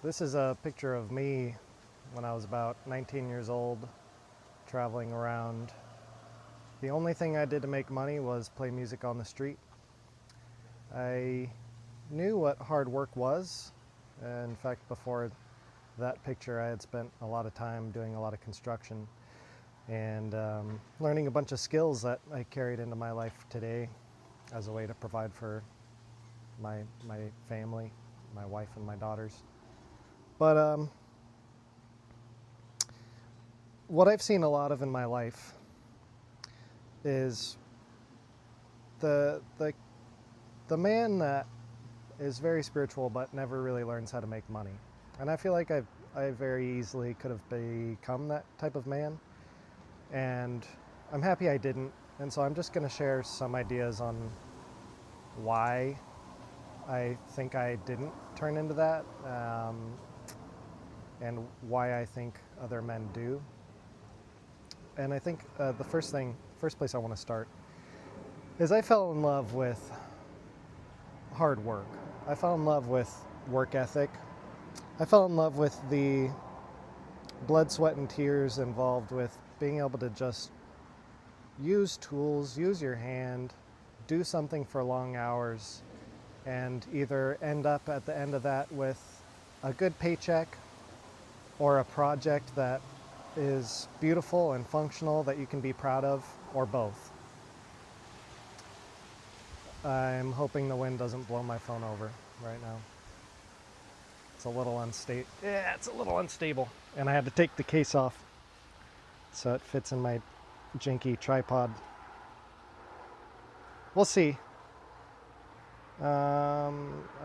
This is a picture of me when I was about 19 years old, traveling around. The only thing I did to make money was play music on the street. I knew what hard work was. In fact, before that picture, I had spent a lot of time doing a lot of construction and learning a bunch of skills that I carried into my life today as a way to provide for my family, my wife and my daughters. But what I've seen a lot of in my life is the man that is very spiritual but never really learns how to make money. And I feel like I very easily could have become that type of man, and I'm happy I didn't. And so I'm just going to share some ideas on why I think I didn't turn into that, and why I think other men do. And I think the first place I want to start is I fell in love with hard work. I fell in love with work ethic. I fell in love with the blood, sweat, and tears involved with being able to just use tools, use your hand, do something for long hours, and either end up at the end of that with a good paycheck or a project that is beautiful and functional that you can be proud of, or both. I'm hoping the wind doesn't blow my phone over right now. It's a little unstable. Yeah, it's a little unstable. And I had to take the case off so it fits in my janky tripod. We'll see. I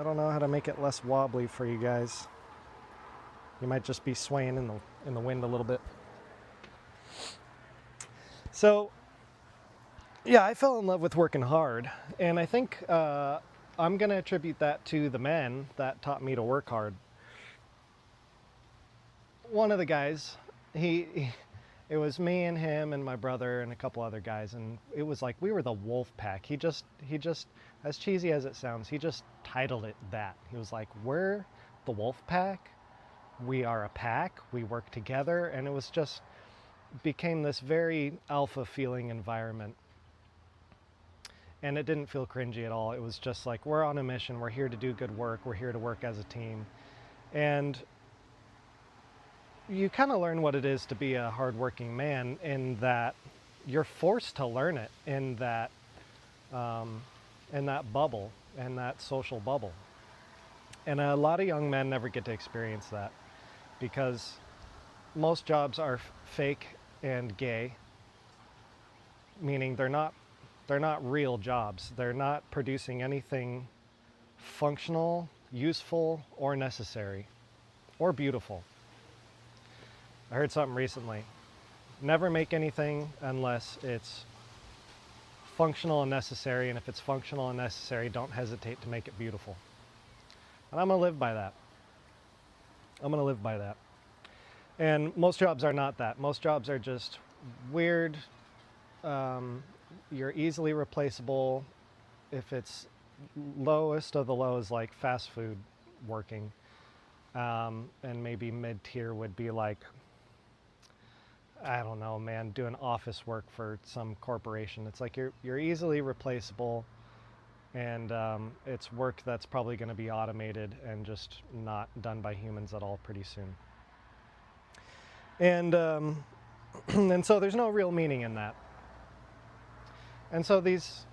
don't know how to make it less wobbly for you guys. You might just be swaying in the wind a little bit. So, yeah, I fell in love with working hard, and I think I'm going to attribute that to the men that taught me to work hard. One of the guys, it was me and him and my brother and a couple other guys, and it was like we were the wolf pack. He just, as cheesy as it sounds, he just titled it that. He was like, we're the wolf pack. We are a pack, we work together, and it was just became this very alpha feeling environment. And it didn't feel cringy at all. It was just like, we're on a mission, we're here to do good work, we're here to work as a team. And you kind of learn what it is to be a hardworking man in that you're forced to learn it in that bubble, in that social bubble. And a lot of young men never get to experience that, because most jobs are fake and gay, meaning they're not real jobs. They're not producing anything functional, useful, or necessary, or beautiful. I heard something recently. Never make anything unless it's functional and necessary, and if it's functional and necessary, don't hesitate to make it beautiful. And I'm going to live by that. And most jobs are not that. Most jobs are just weird. You're easily replaceable. If it's lowest of the lows, like fast food working, and maybe mid-tier would be like, I don't know, man, doing office work for some corporation. It's like you're easily replaceable, and it's work that's probably going to be automated and just not done by humans at all pretty soon. And and so there's no real meaning in that. And so these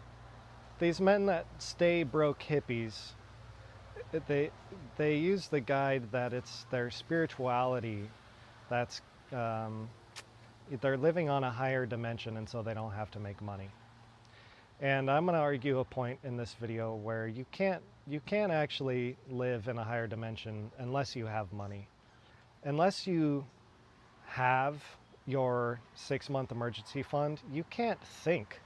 men that stay broke hippies, they use the guide that it's their spirituality that's they're living on a higher dimension, and so they don't have to make money. And I'm going to argue a point in this video where you can't actually live in a higher dimension unless you have money. Unless you have your 6-month emergency fund, you can't think.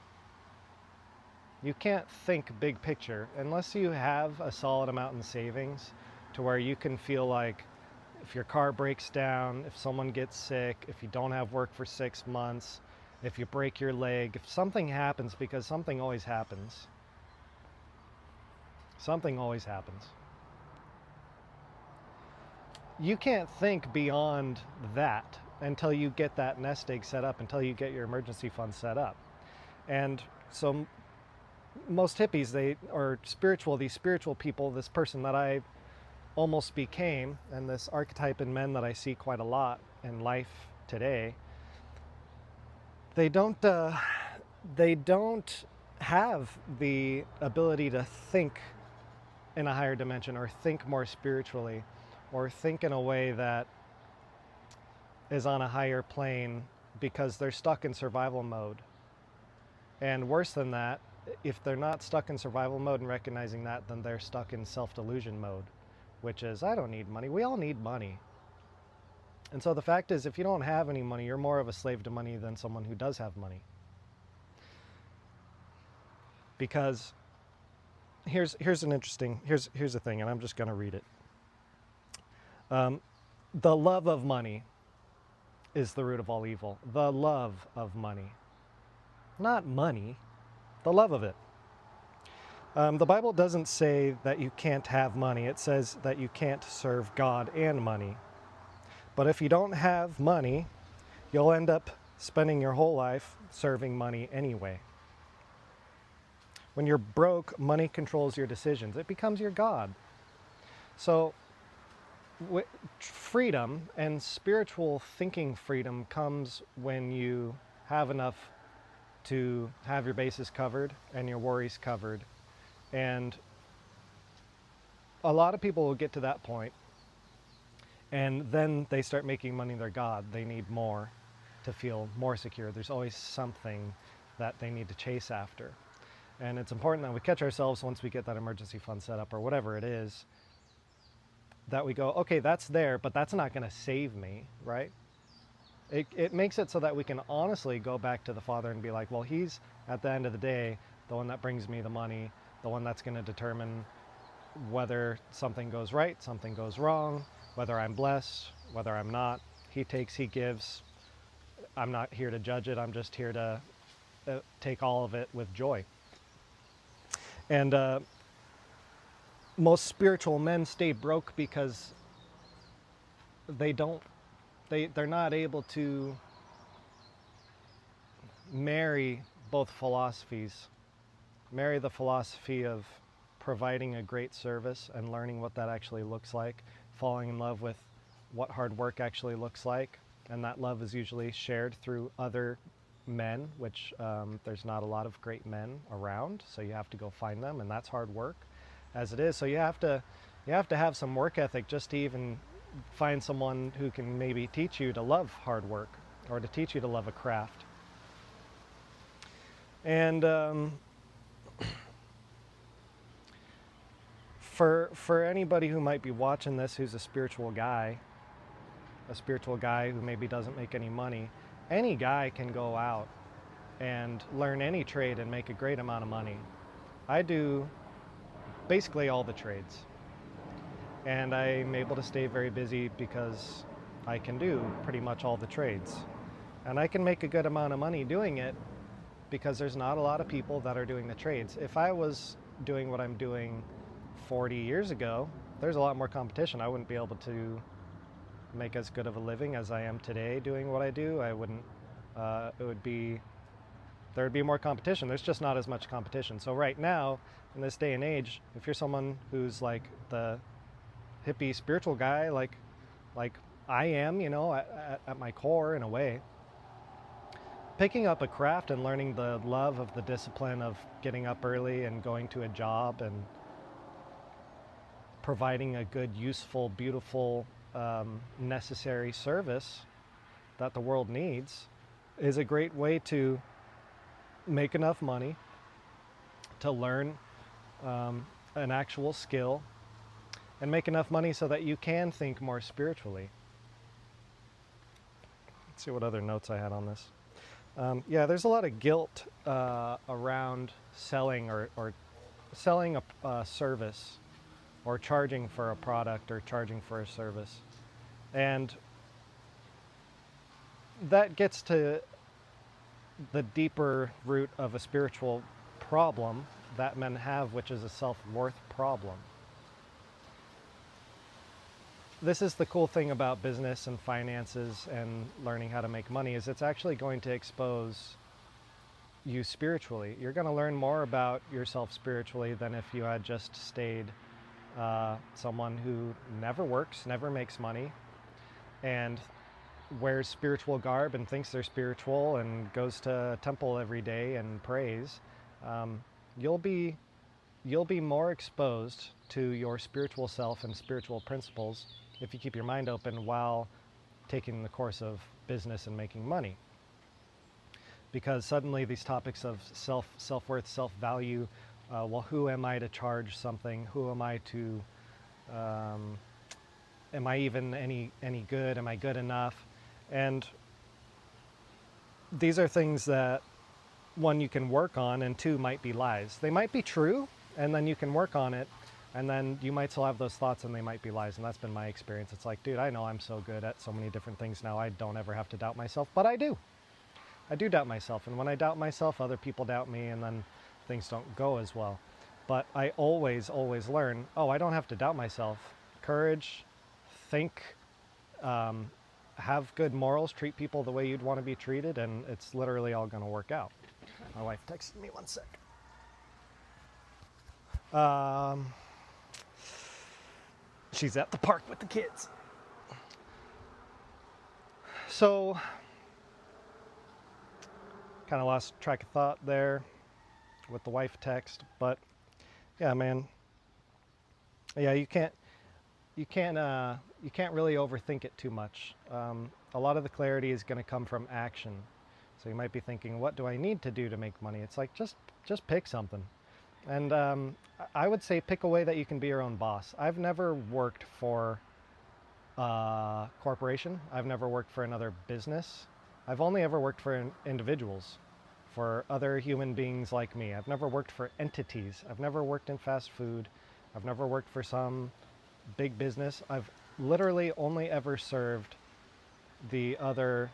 You can't think big picture unless you have a solid amount in savings to where you can feel like if your car breaks down, if someone gets sick, if you don't have work for 6 months, if you break your leg, if something happens, because something always happens. Something always happens. you can't think beyond that until you get that nest egg set up, until you get your emergency fund set up. And so most hippies, these spiritual people, this person that I almost became, and this archetype in men that I see quite a lot in life today, they don't have the ability to think in a higher dimension, or think more spiritually, or think in a way that is on a higher plane, because they're stuck in survival mode. And worse than that, if they're not stuck in survival mode and recognizing that, then they're stuck in self-delusion mode, which is, I don't need money. We all need money. And so the fact is, if you don't have any money, you're more of a slave to money than someone who does have money. Because here's the thing, and I'm just going to read it. The love of money is the root of all evil. The love of money. Not money, the love of it. The Bible doesn't say that you can't have money. It says that you can't serve God and money. But if you don't have money, you'll end up spending your whole life serving money anyway. When you're broke, money controls your decisions. It becomes your God. So freedom and spiritual thinking freedom comes when you have enough to have your bases covered and your worries covered. And a lot of people will get to that point, and then they start making money their God. They need more to feel more secure. There's always something that they need to chase after. And it's important that we catch ourselves once we get that emergency fund set up, or whatever it is, that we go, okay, that's there, but that's not going to save me, right? It makes it so that we can honestly go back to the Father and be like, well, He's, at the end of the day, the one that brings me the money, the one that's going to determine whether something goes right, something goes wrong, whether I'm blessed, whether I'm not. He takes, He gives. I'm not here to judge it. I'm just here to take all of it with joy. And most spiritual men stay broke because they're not able to marry both philosophies. Marry the philosophy of providing a great service and learning what that actually looks like, falling in love with what hard work actually looks like, and that love is usually shared through other men, which there's not a lot of great men around, so you have to go find them, and that's hard work as it is. So you have to have some work ethic just to even find someone who can maybe teach you to love hard work, or to teach you to love a craft. And for anybody who might be watching this who's a spiritual guy who maybe doesn't make any money, any guy can go out and learn any trade and make a great amount of money. I do basically all the trades, and I'm able to stay very busy because I can do pretty much all the trades, and I can make a good amount of money doing it because there's not a lot of people that are doing the trades. If I was doing what I'm doing 40 years ago, there's a lot more competition. I wouldn't be able to make as good of a living as I am today doing what I do. I wouldn't, there would be more competition. There's just not as much competition. So right now, in this day and age, if you're someone who's like the hippie spiritual guy, like I am, at my core in a way, picking up a craft and learning the love of the discipline of getting up early and going to a job and providing a good, useful, beautiful, necessary service that the world needs is a great way to make enough money to learn an actual skill and make enough money so that you can think more spiritually. Let's see what other notes I had on this. Yeah, there's a lot of guilt around selling or selling a service, or charging for a product, or charging for a service. And that gets to the deeper root of a spiritual problem that men have, which is a self-worth problem. this is the cool thing about business and finances and learning how to make money, is it's actually going to expose you spiritually. You're going to learn more about yourself spiritually than if you had just stayed someone who never works, never makes money, and wears spiritual garb and thinks they're spiritual and goes to a temple every day and prays. You'll be more exposed to your spiritual self and spiritual principles if you keep your mind open while taking the course of business and making money. Because suddenly these topics of self-worth, self-value, well, who am I to charge something? Who am I to, am I even any good? Am I good enough? And these are things that, one, you can work on, and two, might be lies. They might be true, and then you can work on it, and then you might still have those thoughts and they might be lies. And that's been my experience. It's like, dude, I know I'm so good at so many different things now, I don't ever have to doubt myself, but I do doubt myself. And when I doubt myself, other people doubt me, and then things don't go as well. But I always learn, oh, I don't have to doubt myself. Courage, think, have good morals, treat people the way you'd want to be treated, and it's literally all going to work out. My wife texted me, one sec. She's at the park with the kids. So, kind of lost track of thought there with the wife text, but yeah, man. Yeah, you can't really overthink it too much. A lot of the clarity is going to come from action. So you might be thinking, what do I need to do to make money? It's like, just pick something. And I would say pick a way that you can be your own boss. I've never worked for a corporation. I've never worked for another business. I've only ever worked for individuals, for other human beings like me. I've never worked for entities. I've never worked in fast food. I've never worked for some big business. I've literally only ever served the other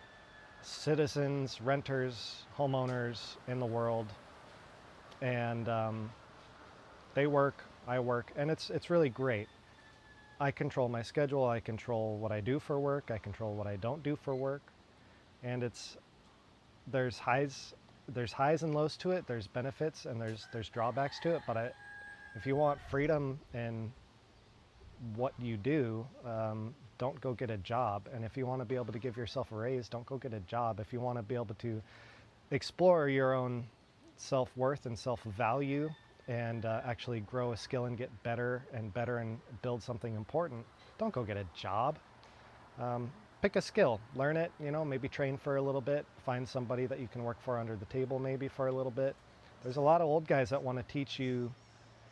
citizens, renters, homeowners in the world. And they work, I work, and it's really great. I control my schedule, I control what I do for work, I control what I don't do for work, and there's highs and lows to it, there's benefits and there's drawbacks to it, but if you want freedom in what you do, don't go get a job. And if you want to be able to give yourself a raise, don't go get a job. If you want to be able to explore your own self-worth and self-value and actually grow a skill and get better and build something important, don't go get a job. Pick a skill, learn it, maybe train for a little bit, find somebody that you can work for under the table maybe for a little bit. There's a lot of old guys that want to teach you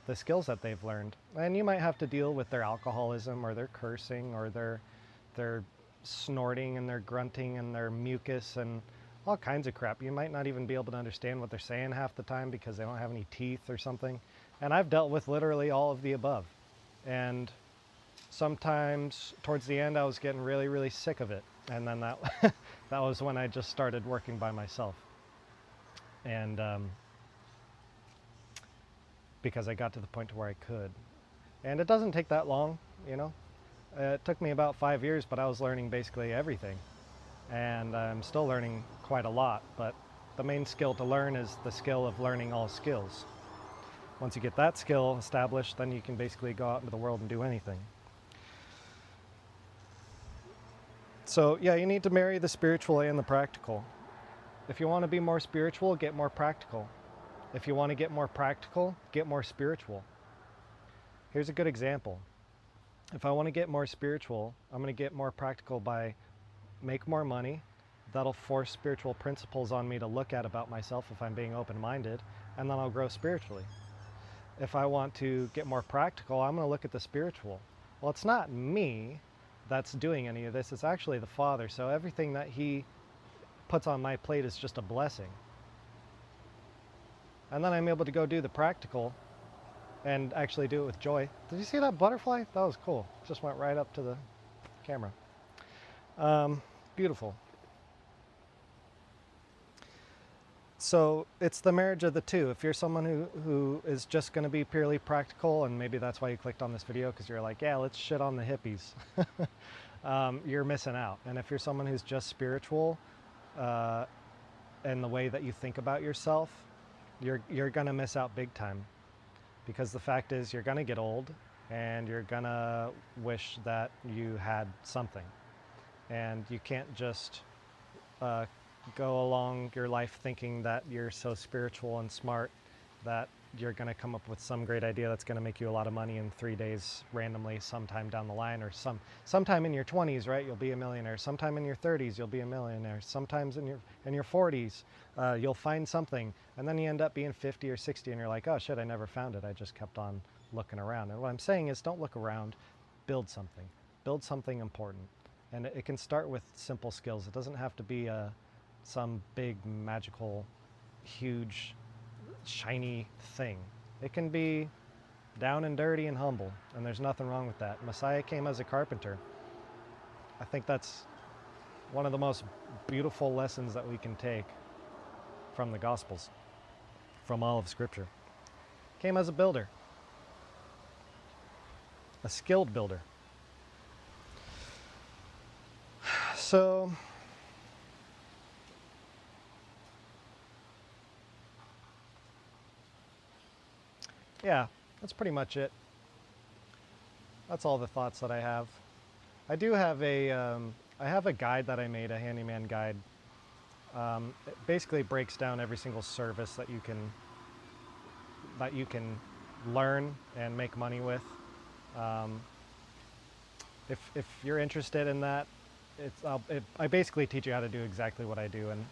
the skills that they've learned, and you might have to deal with their alcoholism or their cursing or their snorting and their grunting and their mucus and all kinds of crap. You might not even be able to understand what they're saying half the time because they don't have any teeth or something. And I've dealt with literally all of the above. And sometimes towards the end I was getting really, really sick of it. And then that that was when I just started working by myself. And because I got to the point to where I could. And it doesn't take that long, It took me about 5 years, but I was learning basically everything. And I'm still learning quite a lot, but the main skill to learn is the skill of learning all skills. Once you get that skill established, then you can basically go out into the world and do anything. So yeah, you need to marry the spiritual and the practical. If you want to be more spiritual, get more practical. If you want to get more practical, get more spiritual. Here's a good example. If I want to get more spiritual, I'm going to get more practical by make more money. That'll force spiritual principles on me to look at about myself if I'm being open-minded, and then I'll grow spiritually. If I want to get more practical, I'm going to look at the spiritual. Well, it's not me that's doing any of this, it's actually the Father, so everything that He puts on my plate is just a blessing. And then I'm able to go do the practical and actually do it with joy. Did you see that butterfly? That was cool. Just went right up to the camera. Beautiful. So it's the marriage of the two. If you're someone who is just going to be purely practical, and maybe that's why you clicked on this video, because you're like, yeah, let's shit on the hippies, you're missing out. And if you're someone who's just spiritual, and the way that you think about yourself, you're going to miss out big time. Because the fact is, you're going to get old, and you're going to wish that you had something. And you can't just go along your life thinking that you're so spiritual and smart that you're going to come up with some great idea that's going to make you a lot of money in 3 days randomly sometime down the line, or sometime in your 20s, right? You'll be a millionaire. Sometime in your 30s, you'll be a millionaire. Sometimes in your 40s, you'll find something, and then you end up being 50 or 60, and you're like, oh shit, I never found it. I just kept on looking around. And what I'm saying is, don't look around. Build something. Build something important, and it can start with simple skills. It doesn't have to be some big, magical, huge, shiny thing. It can be down and dirty and humble, and there's nothing wrong with that. Messiah came as a carpenter. I think that's one of the most beautiful lessons that we can take from the Gospels, from all of Scripture. Came as a builder, a skilled builder. So yeah, that's pretty much it. That's all the thoughts that I have. I do have I have a guide that I made, a handyman guide. It basically breaks down every single service that you can learn and make money with. If you're interested in that, I basically teach you how to do exactly what I do. And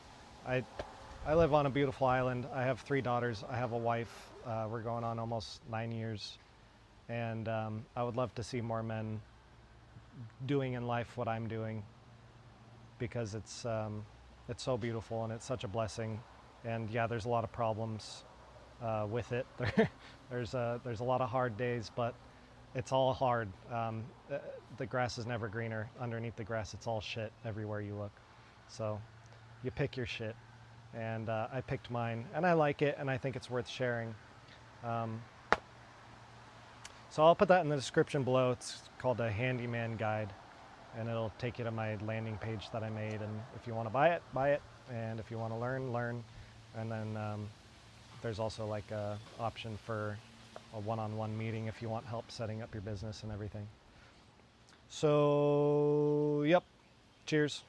I live on a beautiful island. I have 3 daughters. I have a wife. We're going on almost 9 years. And I would love to see more men doing in life what I'm doing, because it's so beautiful and it's such a blessing. And yeah, there's a lot of problems with it. There's a lot of hard days, but it's all hard. The grass is never greener. Underneath the grass, it's all shit everywhere you look. So you pick your shit. And I picked mine, and I like it, and I think it's worth sharing. So I'll put that in the description below. It's called a handyman guide, and it'll take you to my landing page that I made. And if you want to buy it, buy it. And if you want to learn. And then there's also like a option for a one-on-one meeting if you want help setting up your business and everything. So, yep. Cheers.